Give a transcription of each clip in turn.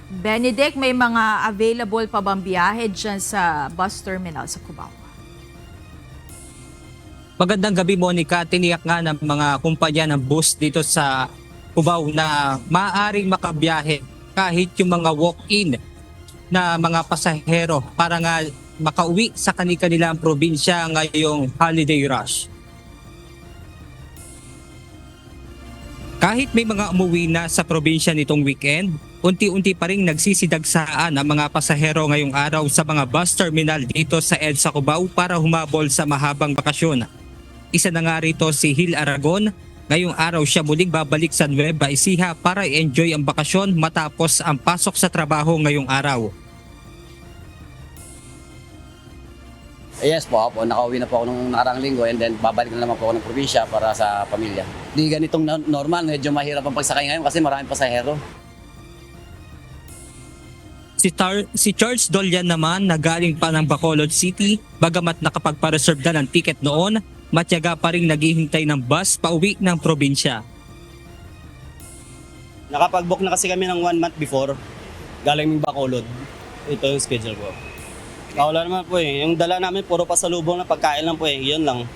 Benedict, may mga available pa bang biyahe dyan sa bus terminal sa Cubao? Magandang gabi, Monica. Tiniyak nga ng mga kumpanya ng bus dito sa Cubao na maaaring makabiyahe kahit yung mga walk-in na mga pasahero para nga makauwi sa kanilang probinsya ngayong holiday rush. Kahit may mga umuwi na sa probinsya nitong weekend, unti-unti pa rin nagsisidagsaan ang mga pasahero ngayong araw sa mga bus terminal dito sa EDSA Cubao para humabol sa mahabang bakasyon. Isa na nga rito si Hil Aragon. Ngayong araw siya muling babalik sa Nueva Ecija para i-enjoy ang bakasyon matapos ang pasok sa trabaho ngayong araw. Yes po, nakauwi na po ako nung nakaraang linggo and then babalik na naman po ako ng probinsya para sa pamilya. Di ganitong normal, medyo mahirap ang pagsakay ngayon kasi maraming pasahero. Si Charles Dolian naman na galing pa ng Bacolod City, bagamat nakapagpa-reserve na ng ticket noon, matyaga pa rin naghihintay ng bus pauwi ng probinsya. Nakapag-book na kasi kami ng 1 month before, galing ng Bacolod. Ito yung schedule ko. Wala naman po eh. Yung dala namin puro pasalubong na pagkain lang po eh. Yun lang.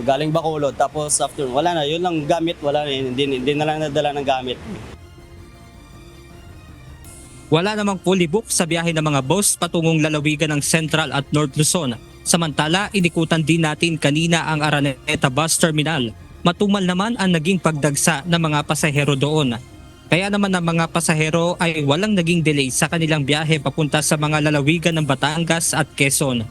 Galing Bacolod. Tapos after, wala na. Yun lang gamit. Wala na. Hindi na lang nadala ng gamit. Wala namang fully book sa biyahe ng mga bus patungong lalawigan ng Central at North Luzon. Samantala, inikutan din natin kanina ang Araneta Bus Terminal. Matumal naman ang naging pagdagsa ng mga pasahero doon. Kaya naman ang mga pasahero ay walang naging delay sa kanilang biyahe papunta sa mga lalawigan ng Batangas at Quezon.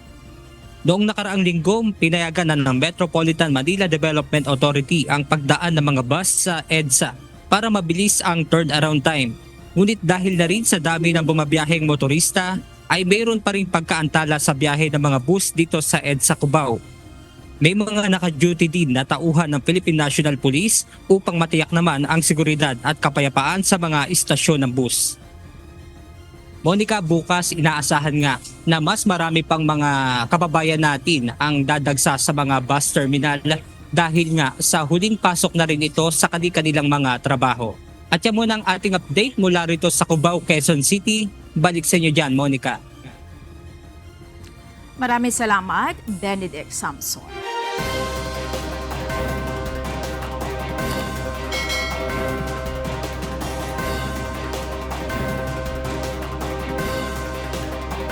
Noong nakaraang linggo, pinayagan na ng Metropolitan Manila Development Authority ang pagdaan ng mga bus sa EDSA para mabilis ang turnaround time. Ngunit dahil na rin sa dami ng bumabiyaheng motorista, ay mayroon pa rin pagkaantala sa biyahe ng mga bus dito sa EDSA Cubao. May mga naka-duty din na tauhan ng Philippine National Police upang matiyak naman ang seguridad at kapayapaan sa mga istasyon ng bus. Monica, bukas inaasahan nga na mas marami pang mga kababayan natin ang dadagsa sa mga bus terminal dahil nga sa huling pasok na rin ito sa kanilang mga trabaho. At yan muna ang ating update mula rito sa Cubao, Quezon City. Balik sa inyo dyan, Monica. Maraming salamat, Benedict Samson.